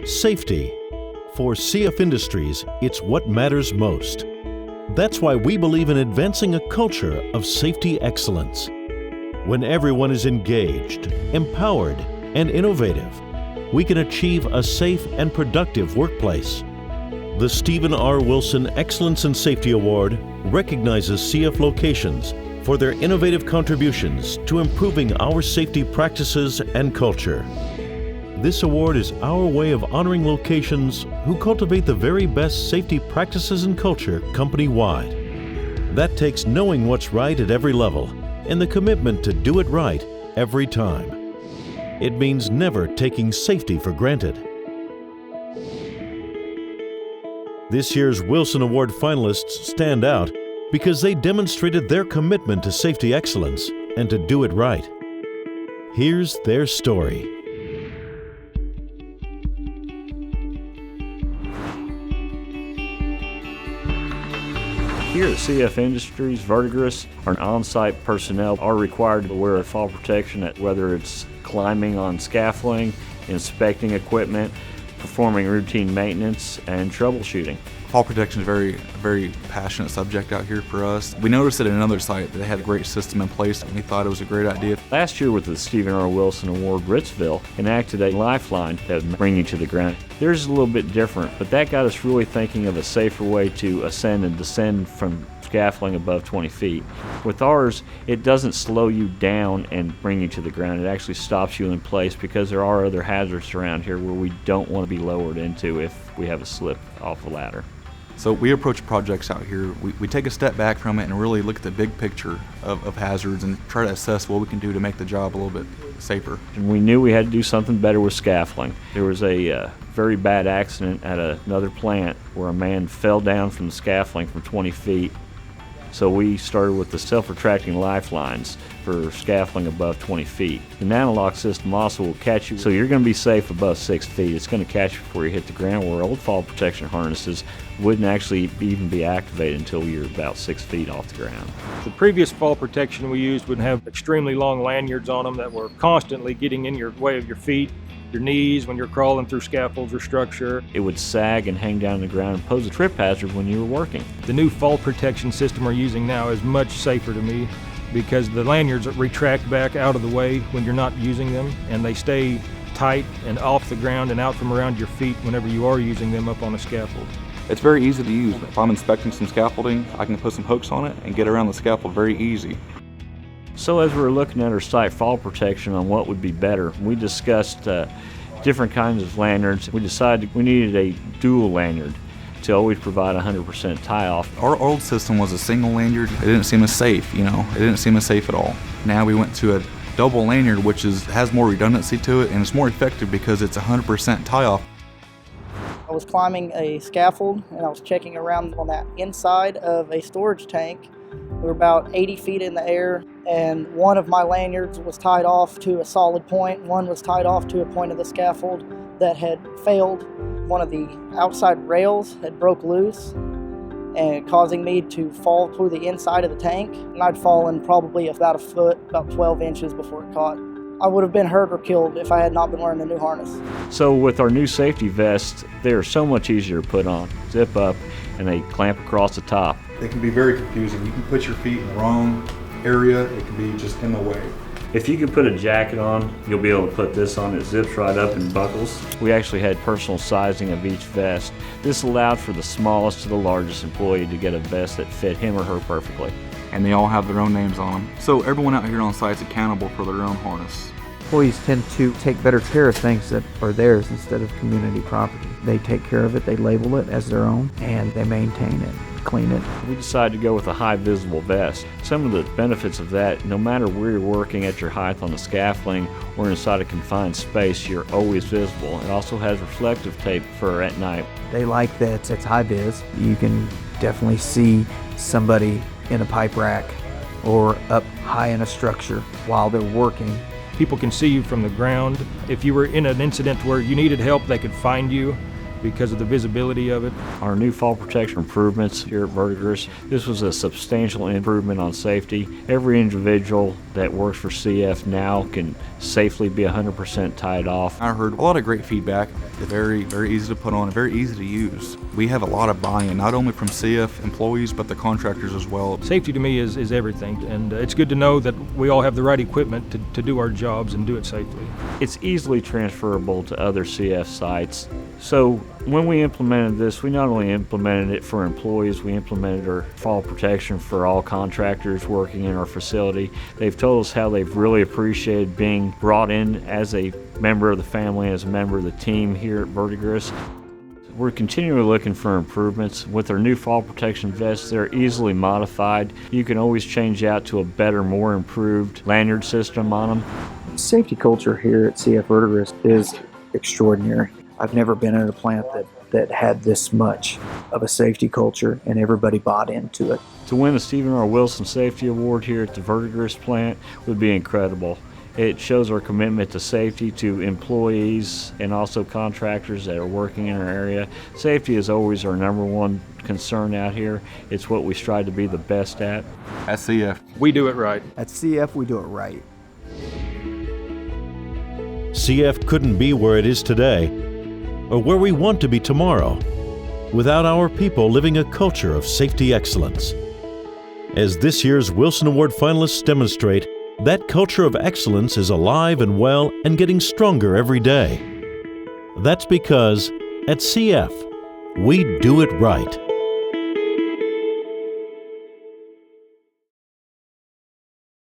Safety. For CF Industries, it's what matters most. That's why we believe in advancing a culture of safety excellence. When everyone is engaged, empowered, and innovative, we can achieve a safe and productive workplace. The Stephen R. Wilson Excellence in Safety Award recognizes CF locations for their innovative contributions to improving our safety practices and culture. This award is our way of honoring locations who cultivate the very best safety practices and culture company-wide. That takes knowing what's right at every level and the commitment to do it right every time. It means never taking safety for granted. This year's Wilson Award finalists stand out because they demonstrated their commitment to safety excellence and to do it right. Here's their story. Here at CF Industries, Verdigris, our on-site personnel are required to wear fall protection, whether it's climbing on scaffolding, inspecting equipment, performing routine maintenance, and troubleshooting. Fall protection is a very passionate subject out here for us. We noticed at another site that they had a great system in place, and we thought it was a great idea. Last year with the Stephen R. Wilson Award, Ritzville enacted a lifeline that would bring you to the ground. Theirs is a little bit different, but that got us really thinking of a safer way to ascend and descend from scaffolding above 20 feet. With ours, it doesn't slow you down and bring you to the ground. It actually stops you in place because there are other hazards around here where we don't want to be lowered into if we have a slip off the ladder. So we approach projects out here, we take a step back from it and really look at the big picture of hazards and try to assess what we can do to make the job a little bit safer. And we knew we had to do something better with scaffolding. There was a very bad accident at another plant where a man fell down from the scaffolding from 20 feet. So we started with the self-retracting lifelines for scaffolding above 20 feet. The nano-lock system also will catch you, so you're going to be safe above 6 feet. It's going to catch you before you hit the ground, where old fall protection harnesses wouldn't actually even be activated until you're about 6 feet off the ground. The previous fall protection we used would have extremely long lanyards on them that were constantly getting in your way of your feet, your knees when you're crawling through scaffolds or structure. It would sag and hang down on the ground and pose a trip hazard when you were working. The new fall protection system we're using now is much safer to me because the lanyards retract back out of the way when you're not using them, and they stay tight and off the ground and out from around your feet whenever you are using them up on a scaffold. It's very easy to use. If I'm inspecting some scaffolding, I can put some hooks on it and get around the scaffold very easy. So as we were looking at our site fall protection on what would be better, we discussed different kinds of lanyards. We decided we needed a dual lanyard to always provide 100% tie-off. Our old system was a single lanyard. It didn't seem as safe, It didn't seem as safe at all. Now we went to a double lanyard, which has more redundancy to it, and it's more effective because it's 100% tie-off. I was climbing a scaffold and I was checking around on that inside of a storage tank. We were about 80 feet in the air, and one of my lanyards was tied off to a solid point. One was tied off to a point of the scaffold that had failed. One of the outside rails had broke loose and causing me to fall through the inside of the tank. And I'd fallen probably about a foot, about 12 inches before it caught. I would have been hurt or killed if I had not been wearing the new harness. So with our new safety vests, they're so much easier to put on. Zip up and they clamp across the top. They can be very confusing. You can put your feet in the wrong area. It can be just in the way. If you could put a jacket on, you'll be able to put this on. It zips right up and buckles. We actually had personal sizing of each vest. This allowed for the smallest to the largest employee to get a vest that fit him or her perfectly. And they all have their own names on them. So everyone out here on site is accountable for their own harness. Employees tend to take better care of things that are theirs instead of community property. They take care of it, they label it as their own, and they maintain it, clean it. We decided to go with a high visible vest. Some of the benefits of that, no matter where you're working at your height on the scaffolding or inside a confined space, you're always visible. It also has reflective tape for at night. They like that it's high vis. You can definitely see somebody in a pipe rack or up high in a structure while they're working. People can see you from the ground. If you were in an incident where you needed help, they could find you because of the visibility of it. Our new fall protection improvements here at Verdigris, this was a substantial improvement on safety. Every individual that works for CF now can safely be 100% tied off. I heard a lot of great feedback. They're very, very easy to put on and very easy to use. We have a lot of buy-in, not only from CF employees, but the contractors as well. Safety to me is everything, and it's good to know that we all have the right equipment to do our jobs and do it safely. It's easily transferable to other CF sites. So when we implemented this, we not only implemented it for employees, we implemented our fall protection for all contractors working in our facility. They've told us how they've really appreciated being brought in as a member of the family, as a member of the team here at Verdigris. We're continually looking for improvements. With our new fall protection vests, they're easily modified. You can always change out to a better, more improved lanyard system on them. Safety culture here at CF Verdigris is extraordinary. I've never been at a plant that had this much of a safety culture and everybody bought into it. To win the Stephen R. Wilson Safety Award here at the Verdigris plant would be incredible. It shows our commitment to safety to employees and also contractors that are working in our area. Safety is always our number one concern out here. It's what we strive to be the best at. At CF, We do it right. At CF, we do it right. CF couldn't be where it is today, or where we want to be tomorrow, without our people living a culture of safety excellence. As this year's Wilson Award finalists demonstrate, that culture of excellence is alive and well and getting stronger every day. That's because at CF, we do it right.